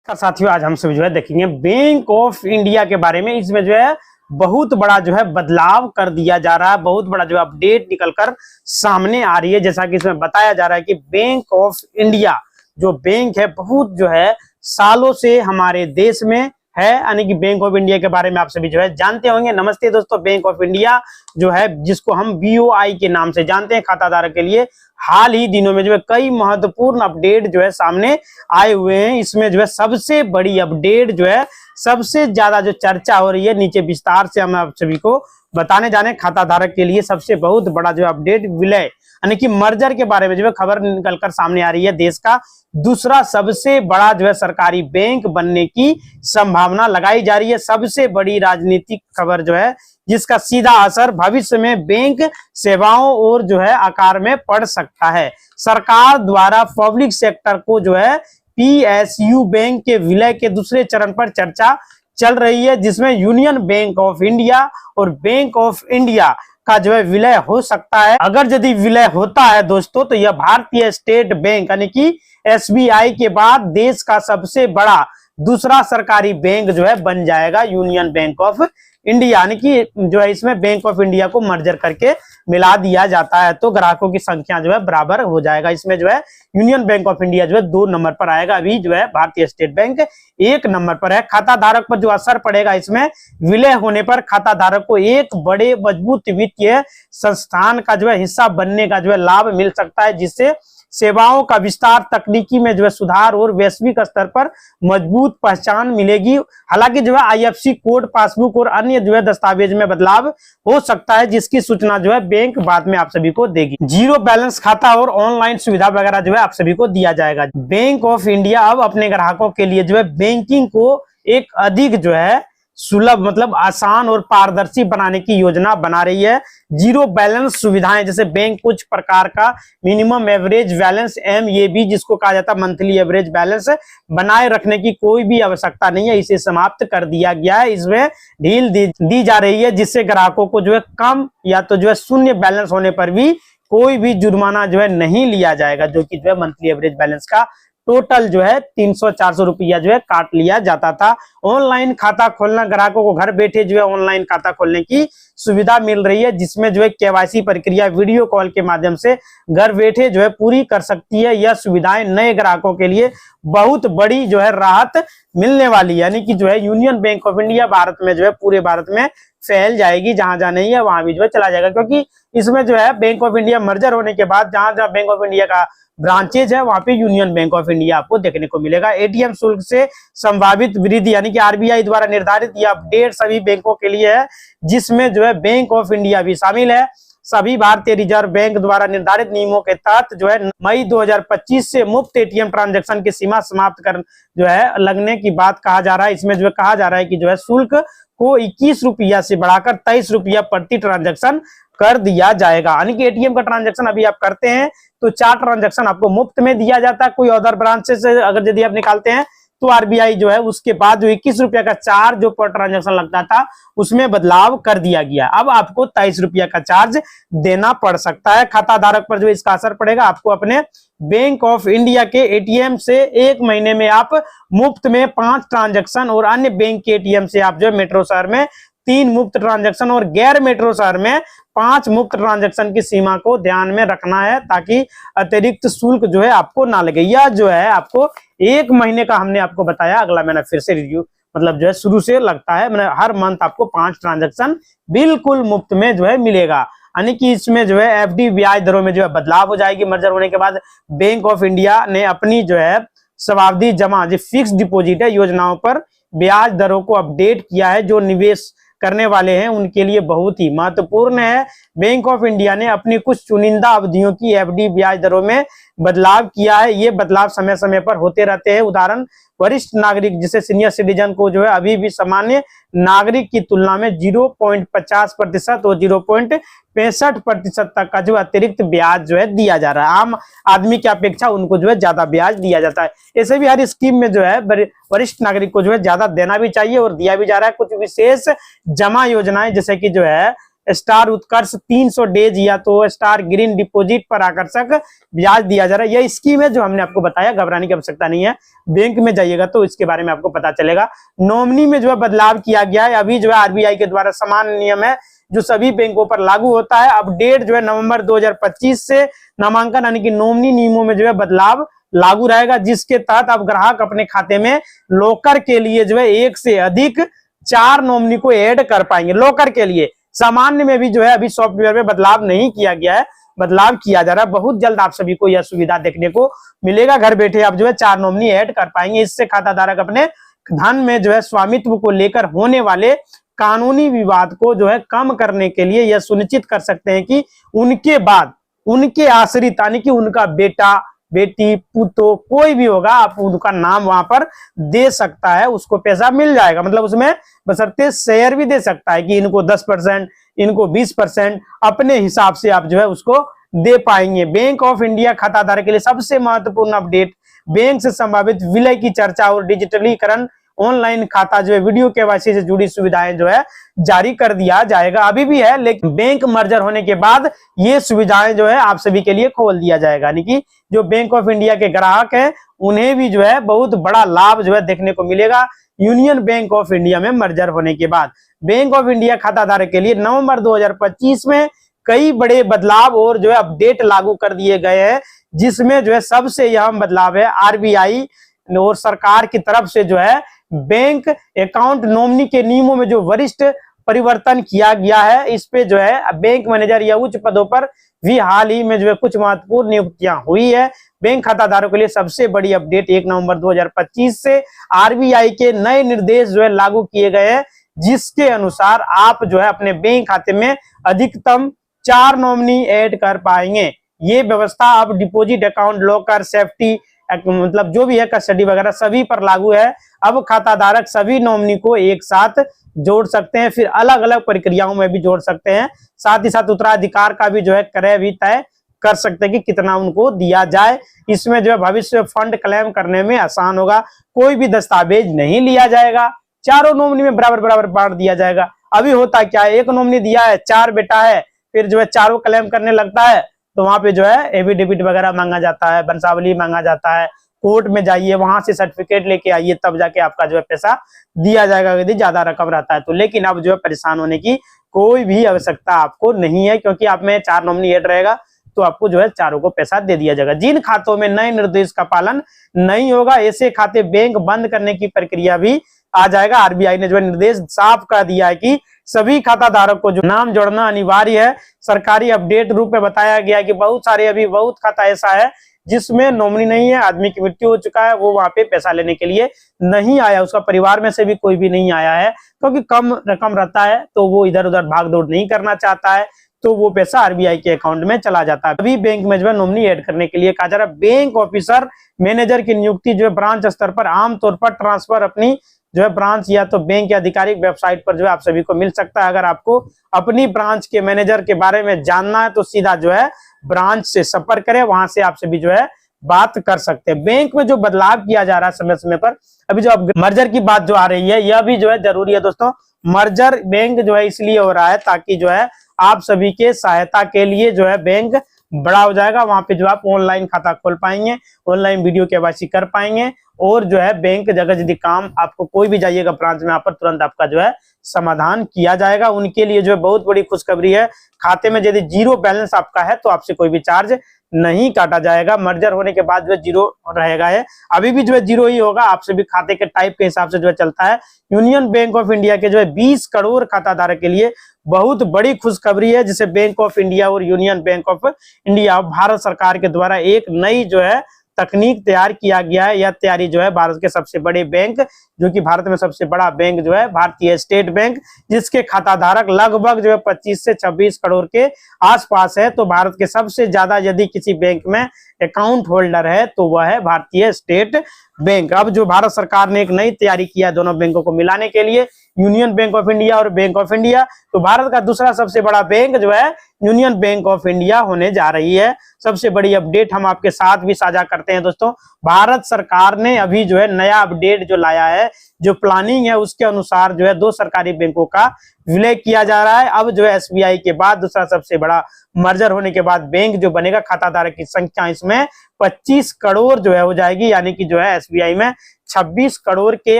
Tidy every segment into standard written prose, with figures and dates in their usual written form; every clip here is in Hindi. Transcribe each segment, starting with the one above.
साथियों, आज हम सभी जो है देखेंगे बैंक ऑफ इंडिया के बारे में। इसमें जो है बहुत बड़ा जो है बदलाव कर दिया जा रहा है, बहुत बड़ा जो अपडेट निकलकर सामने आ रही है। जैसा कि इसमें बताया जा रहा है कि बैंक ऑफ इंडिया जो बैंक है बहुत जो है सालों से हमारे देश में है, यानी कि बैंक ऑफ इंडिया के बारे में आप सभी जो है जानते होंगे। नमस्ते दोस्तों, बैंक ऑफ इंडिया जो है जिसको हम बीओआई के नाम से जानते हैं खाता धारक के लिए हाल ही दिनों में जो है कई महत्वपूर्ण अपडेट जो है सामने आए हुए हैं। इसमें जो है सबसे बड़ी अपडेट जो है सबसे ज्यादा जो चर्चा हो रही है, नीचे विस्तार से हम आप सभी को बताने जाने खाता धारक के लिए सबसे बहुत बड़ा जो अपडेट विलय यानी कि मर्जर के बारे में जो है खबर निकलकर सामने आ रही है। देश का दूसरा सबसे बड़ा जो है सरकारी बैंक बनने की संभावना लगाई जा रही है। सबसे बड़ी राजनीतिक खबर जो है जिसका सीधा असर भविष्य में बैंक सेवाओं और जो है आकार में पड़ सकता है। सरकार द्वारा पब्लिक सेक्टर को जो है पीएसयू बैंक के विलय के दूसरे चरण पर चर्चा चल रही है, जिसमें यूनियन बैंक ऑफ इंडिया और बैंक ऑफ इंडिया का जो है विलय हो सकता है। अगर यदि विलय होता है दोस्तों, तो यह भारतीय स्टेट बैंक यानी कि एसबीआई के बाद देश का सबसे बड़ा दूसरा सरकारी बैंक जो है बन जाएगा यूनियन बैंक ऑफ इंडिया, यानी कि जो है इसमें बैंक ऑफ इंडिया को मर्जर करके मिला दिया जाता है तो ग्राहकों की संख्या जो है बराबर हो जाएगा। इसमें जो है यूनियन बैंक ऑफ इंडिया जो है 2 नंबर पर आएगा, अभी जो है भारतीय स्टेट बैंक 1 नंबर पर है। खाता धारक पर जो असर पड़ेगा, इसमें विलय होने पर खाता धारक को एक बड़े मजबूत वित्तीय संस्थान का जो है हिस्सा बनने का जो है लाभ मिल सकता है, जिससे सेवाओं का विस्तार, तकनीकी में जो है सुधार और वैश्विक स्तर पर मजबूत पहचान मिलेगी। हालांकि जो है आईएफएससी कोड, पासबुक और अन्य जो है दस्तावेज में बदलाव हो सकता है, जिसकी सूचना जो है बैंक बाद में आप सभी को देगी। जीरो बैलेंस खाता और ऑनलाइन सुविधा वगैरह जो है आप सभी को दिया जाएगा। बैंक ऑफ इंडिया अब अपने ग्राहकों के लिए जो है बैंकिंग को एक अधिक जो है सुलभ मतलब आसान और पारदर्शी बनाने की योजना बना रही है। जीरो बैलेंस सुविधाएं जैसे बैंक कुछ प्रकार का मिनिमम एवरेज बैलेंस MAB जिसको कहा जाता है मंथली एवरेज बैलेंस बनाए रखने की कोई भी आवश्यकता नहीं है, इसे समाप्त कर दिया गया है। इसमें ढील दी जा रही है, जिससे ग्राहकों को जो है कम या तो जो है शून्य बैलेंस होने पर भी कोई भी जुर्माना जो है नहीं लिया जाएगा, जो कि जो है मंथली एवरेज बैलेंस का टोटल जो है 300-400 रुपया जो है काट लिया जाता था। ऑनलाइन खाता खोलना, ग्राहकों को घर बैठे जो है ऑनलाइन खाता खोलने की सुविधा मिल रही है, जिसमें जो है केवाईसी प्रक्रिया वीडियो कॉल के माध्यम से घर बैठे जो है पूरी कर सकती है। यह सुविधाएं नए ग्राहकों के लिए बहुत बड़ी जो है राहत मिलने वाली है, यानी कि जो है union bank of India Bharat में जो है पूरे भारत में फैल जाएगी, जहां जहां नहीं है वहां भी जो है चला जाएगा। क्योंकि इसमें जो है बैंक ऑफ इंडिया मर्जर होने के बाद जहां जहां बैंक ऑफ इंडिया का ब्रांचेज है वहां पे यूनियन बैंक ऑफ इंडिया आपको देखने को मिलेगा। एटीएम शुल्क से संभावित वृद्धि यानी कि आरबीआई द्वारा निर्धारित यह अपडेट सभी बैंकों के लिए है, जिसमें जो है बैंक ऑफ इंडिया भी शामिल है। सभी भारतीय रिजर्व बैंक द्वारा निर्धारित नियमों के तहत जो है मई 2025 से मुफ्त एटीएम ट्रांजैक्शन की सीमा समाप्त कर जो है लगने की बात कहा जा रहा है। इसमें जो है कहा जा रहा है कि जो है शुल्क को 21 रुपया से बढ़ाकर 23 रुपया प्रति ट्रांजैक्शन कर दिया जाएगा। यानी कि एटीएम का ट्रांजैक्शन अभी आप करते हैं तो 4 ट्रांजैक्शन आपको मुफ्त में दिया जाता है। कोई अदर ब्रांच से अगर यदि आप निकालते हैं तो आरबीआई जो है उसके बाद जो 21 रुपया का चार्ज जो पर ट्रांजैक्शन लगता था उसमें बदलाव कर दिया गया। अब आपको 23 रुपया का चार्ज देना पड़ सकता है। खाता धारक पर जो इसका असर पड़ेगा, आपको अपने बैंक ऑफ इंडिया के एटीएम से 1 महीने में आप मुफ्त में 5 ट्रांजैक्शन और अन्य बैंक के एटीएम से आप जो है मेट्रो शहर में 3 मुफ्त ट्रांजैक्शन और गैर मेट्रो शहर में 5 मुफ्त ट्रांजैक्शन की सीमा को ध्यान में रखना है, ताकि अतिरिक्त शुल्क जो है आपको ना लगे। यह जो है आपको 1 महीने का हमने आपको बताया, अगला महीना फिर से रिव्यू मतलब जो है शुरू से लगता है, मतलब हर मंथ आपको 5 ट्रांजैक्शन बिल्कुल मुफ्त में जो है मिलेगा। यानी कि इसमें जो है एफडी ब्याज दरों में जो है बदलाव हो जाएगी। मर्जर होने के बाद बैंक ऑफ इंडिया ने अपनी जो है सावधि जमा जो फिक्स डिपोजिट है योजनाओं पर ब्याज दरों को अपडेट किया है, जो निवेश करने वाले हैं उनके लिए बहुत ही महत्वपूर्ण है। बैंक ऑफ इंडिया ने अपनी कुछ चुनिंदा अवधियों की एफडी ब्याज दरों में बदलाव किया है। ये बदलाव समय समय पर होते रहते हैं। उदाहरण, वरिष्ठ नागरिक जिसे सीनियर सिटीजन को जो है अभी भी सामान्य नागरिक की तुलना में 0.50% और 0.65% तक का जो अतिरिक्त ब्याज जो है दिया जा रहा है। आम आदमी की अपेक्षा उनको जो है ज्यादा ब्याज दिया जाता है। ऐसे भी हर स्कीम में जो है वरिष्ठ नागरिक को जो है ज्यादा देना भी चाहिए और दिया भी जा रहा है। कुछ विशेष जमा योजनाएं जैसे कि जो है स्टार उत्कर्ष 300 डेज या तो स्टार ग्रीन डिपॉजिट पर आकर्षक ब्याज दिया जा रहा है। यह स्कीम है जो हमने आपको बताया, घबराने की आवश्यकता नहीं है। बैंक में जाइएगा तो इसके बारे में आपको पता चलेगा। नॉमिनी में जो है बदलाव किया गया है। अभी जो है आरबीआई के द्वारा समान नियम है जो सभी बैंकों पर लागू होता है। अपडेट जो है नवंबर 2025 से नामांकन यानी कि नॉमिनी नियमों में जो है बदलाव लागू रहेगा, जिसके तहत अब ग्राहक अपने खाते में लॉकर के लिए जो है 1 से अधिक 4 नॉमिनी को ऐड कर पाएंगे। लॉकर के लिए सामान्य में भी जो है अभी सॉफ्टवेयर में बदलाव नहीं किया गया है, बदलाव किया जा रहा है। बहुत जल्द आप सभी को यह सुविधा देखने को मिलेगा। घर बैठे आप जो है 4 नॉमिनी ऐड कर पाएंगे। इससे खाता धारक अपने धन में जो है स्वामित्व को लेकर होने वाले कानूनी विवाद को जो है कम करने के लिए यह सुनिश्चित कर सकते हैं कि उनके बाद उनके आश्रित यानी कि उनका बेटा बेटी पुतो कोई भी होगा, आप उनका नाम वहां पर दे सकता है, उसको पैसा मिल जाएगा। मतलब उसमें बशर्ते शेयर भी दे सकता है कि इनको 10%, इनको 20%, अपने हिसाब से आप जो है उसको दे पाएंगे। बैंक ऑफ इंडिया खाता धारक के लिए सबसे महत्वपूर्ण अपडेट, बैंक से संभावित विलय की चर्चा और डिजिटलीकरण, ऑनलाइन खाता जो है वीडियो केवाईसी से जुड़ी सुविधाएं जो है जारी कर दिया जाएगा। अभी भी है, लेकिन बैंक मर्जर होने के बाद ये सुविधाएं जो है आप सभी के लिए खोल दिया जाएगा। यानी कि जो बैंक ऑफ इंडिया के ग्राहक हैं उन्हें भी जो है बहुत बड़ा लाभ जो है देखने को मिलेगा यूनियन बैंक ऑफ इंडिया में मर्जर होने के बाद। बैंक ऑफ इंडिया खाता धारक के लिए नवंबर 2025 में कई बड़े बदलाव और जो है अपडेट लागू कर दिए गए हैं, जिसमें जो है सबसे अहम बदलाव है आरबीआई और सरकार की तरफ से जो है बैंक अकाउंट नॉमिनी के नियमों में जो वरिष्ठ परिवर्तन किया गया है। इस पे जो है बैंक मैनेजर या उच्च पदों पर भी हाल ही में जो है कुछ महत्वपूर्ण नियुक्तियां हुई है। बैंक खाता धारकों के लिए सबसे बड़ी अपडेट 1 नवंबर 2025 से आरबीआई के नए निर्देश जो है लागू किए गए हैं, जिसके अनुसार आप जो है अपने बैंक खाते में अधिकतम 4 नॉमिनी ऐड कर पाएंगे। ये व्यवस्था अब डिपॉजिट अकाउंट, लॉकर, सेफ्टी मतलब जो भी है कस्टडी वगैरह सभी पर लागू है। अब खाता धारक सभी नॉमिनी को एक साथ जोड़ सकते हैं, फिर अलग अलग प्रक्रियाओं में भी जोड़ सकते हैं। साथ ही साथ उत्तराधिकार का भी जो है क्रय भी तय कर सकते हैं कि कितना उनको दिया जाए। इसमें जो है भविष्य फंड क्लेम करने में आसान होगा। कोई भी दस्तावेज नहीं लिया जाएगा, चारों नॉमिनी में बराबर बराबर बांट दिया जाएगा। अभी होता क्या है, एक नॉमिनी दिया है, 4 बेटा है, फिर जो है चारों क्लेम करने लगता है तो वहां पे जो है एफिडेविट वगैरह मांगा जाता है, वंशावली मांगा जाता है, कोर्ट में जाइए, वहां से सर्टिफिकेट लेके आइए, तब जाके आपका जो है पैसा दिया जाएगा यदि ज्यादा रकम रहता है तो। लेकिन अब जो है परेशान होने की कोई भी आवश्यकता आपको नहीं है, क्योंकि आप में 4 नॉमिनी ऐड रहेगा तो आपको जो है चारों को पैसा दे दिया जाएगा। जिन खातों में नए निर्देश का पालन नहीं होगा, ऐसे खाते बैंक बंद करने की प्रक्रिया भी आ जाएगा। आरबीआई ने जो है निर्देश साफ कर दिया है कि सभी खाता धारक को जो नाम जोड़ना अनिवार्य है। सरकारी अपडेट रूप में बताया गया है कि बहुत खाता ऐसा है जिसमें नॉमिनी नहीं है, आदमी की मृत्यु हो चुका है, वो वहां पे पैसा लेने के लिए नहीं आया, उसका परिवार में से भी कोई भी नहीं आया है, क्योंकि कम रकम रहता है तो वो इधर उधर भाग दौड़ नहीं करना चाहता है, तो वो पैसा आरबीआई के अकाउंट में चला जाता है। अभी बैंक में जो है नॉमिनी ऐड करने के लिए कहा जा रहा है। बैंक ऑफिसर मैनेजर की नियुक्ति जो है ब्रांच स्तर पर आमतौर पर ट्रांसफर अपनी जो है ब्रांच या तो बैंक या आधिकारिक वेबसाइट पर जो है आप सभी को मिल सकता है। अगर आपको अपनी ब्रांच के मैनेजर के बारे में जानना है तो सीधा जो है ब्रांच से संपर्क करें, वहां से आप सभी जो है बात कर सकते हैं। बैंक में जो बदलाव किया जा रहा है समय समय पर, अभी जो अब मर्जर की बात जो आ रही है यह भी जो है जरूरी है दोस्तों। मर्जर बैंक जो है इसलिए हो रहा है ताकि जो है आप सभी के सहायता के लिए जो है बैंक बड़ा हो जाएगा। वहां पे जो आप ऑनलाइन खाता खोल पाएंगे, ऑनलाइन वीडियो केवाईसी कर पाएंगे, और जो है बैंक जगह यदि काम आपको कोई भी जाइएगा ब्रांच में, यहाँ पर तुरंत आपका जो है समाधान किया जाएगा। उनके लिए जो है बहुत बड़ी खुशखबरी है। खाते में यदि 0 बैलेंस आपका है तो आपसे कोई भी चार्ज नहीं काटा जाएगा। मर्जर होने के बाद जो है 0 रहेगा है, अभी भी जो है 0 ही होगा। आपसे भी खाते के टाइप के हिसाब से जो है चलता है। यूनियन बैंक ऑफ इंडिया के जो है 20 करोड़ खाता धारक के लिए बहुत बड़ी खुशखबरी है, जिसे बैंक ऑफ इंडिया और union bank of India Bharat सरकार के द्वारा एक नई जो है तकनीक तैयार किया गया है। यह तैयारी जो है भारत के सबसे बड़े बैंक, जो कि भारत में सबसे बड़ा बैंक जो है भारतीय स्टेट बैंक, जिसके खाता धारक लगभग जो है 25 से 26 करोड़ के आसपास है। तो भारत के सबसे ज्यादा यदि किसी बैंक में अकाउंट होल्डर है तो वह है भारतीय स्टेट बैंक। अब जो भारत सरकार ने एक नई तैयारी किया है दोनों बैंकों को मिलाने के लिए, यूनियन बैंक ऑफ इंडिया और बैंक ऑफ इंडिया, तो भारत का दूसरा सबसे बड़ा बैंक जो है यूनियन बैंक ऑफ इंडिया होने जा रही है। सबसे बड़ी अपडेट हम आपके साथ भी साझा करते हैं दोस्तों। भारत सरकार ने अभी जो है नया अपडेट जो लाया है, जो प्लानिंग है उसके अनुसार जो है 2 सरकारी बैंकों का विलय किया जा रहा है। अब जो है एसबीआई के बाद दूसरा सबसे बड़ा मर्जर होने के बाद बैंक जो बनेगा, खाता धारक की संख्या इसमें 25 करोड़ जो है हो जाएगी, यानी कि जो है एसबीआई में 26 करोड़ के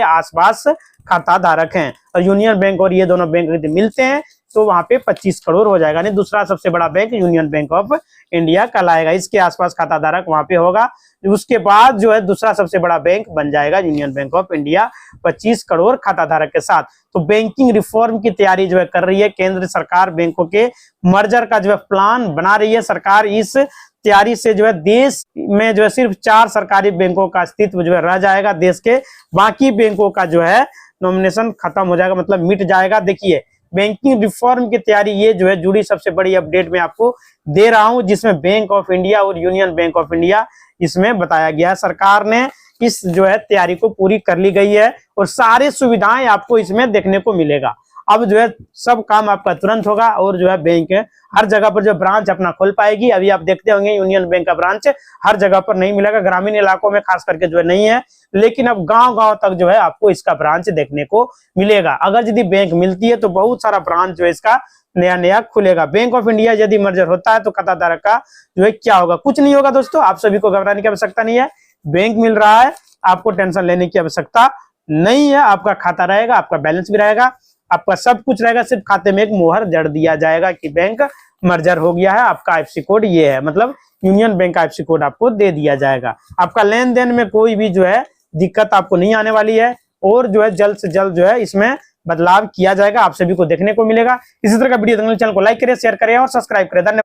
आसपास खाता धारक हैं, और यूनियन बैंक और ये दोनों बैंक यदि मिलते हैं तो वहां पे 25 करोड़ हो जाएगा। यानी दूसरा सबसे बड़ा bank union bank of India कहलाएगा, इसके आसपास खाता धारक वहां पे होगा। उसके बाद जो है दूसरा सबसे बड़ा बैंक बन जाएगा union bank of India 25 crore खाता धारक के साथ। तो बैंकिंग रिफॉर्म की तैयारी जो है कर रही है केंद्र सरकार, बैंकों के मर्जर का जो है प्लान बना रही है सरकार। इस तैयारी से जो है देश में जो है सिर्फ 4 सरकारी बैंकों का अस्तित्व जो है रह जाएगा, देश के बाकी बैंकों का जो है नॉमिनेशन खत्म हो जाएगा, मतलब मिट जाएगा। देखिए बैंकिंग रिफॉर्म की तैयारी ये जो है जुड़ी सबसे बड़ी अपडेट मैं आपको दे रहा हूं, जिसमें बैंक ऑफ इंडिया और यूनियन बैंक ऑफ इंडिया इसमें बताया गया है। सरकार ने इस जो है तैयारी को पूरी कर ली गई है और सारी सुविधाएं आपको इसमें देखने को मिलेगा। अब जो है सब काम आपका तुरंत होगा और जो है बैंक हर जगह पर जो ब्रांच अपना खोल पाएगी। अभी आप देखते होंगे यूनियन बैंक का ब्रांच हर जगह पर नहीं मिलेगा, ग्रामीण इलाकों में खास करके जो है नहीं है, लेकिन अब गांव-गांव तक जो है आपको इसका ब्रांच देखने को मिलेगा। अगर यदि बैंक मिलती है तो बहुत सारा ब्रांच जो है इसका नया नया खुलेगा। बैंक ऑफ इंडिया यदि मर्जर होता है तो खाता धारक का जो है क्या होगा, कुछ नहीं होगा दोस्तों। आप सभी को घबराने की आवश्यकता नहीं है, बैंक मिल रहा है, आपको टेंशन लेने की आवश्यकता नहीं है। आपका खाता रहेगा, आपका बैलेंस भी रहेगा, आपका सब कुछ रहेगा, सिर्फ खाते में एक मोहर जड़ दिया जाएगा कि बैंक मर्जर हो गया है। आपका आईएफएससी कोड ये है, मतलब यूनियन बैंक का आईएफएससी कोड आपको दे दिया जाएगा। आपका लेन देन में कोई भी जो है दिक्कत आपको नहीं आने वाली है और जो है जल्द से जल्द जो है इसमें बदलाव किया जाएगा, आप सभी को देखने को मिलेगा। इसी तरह का वीडियो देखने चैनल को लाइक करें, शेयर करें और सब्सक्राइब करें। धन्यवाद।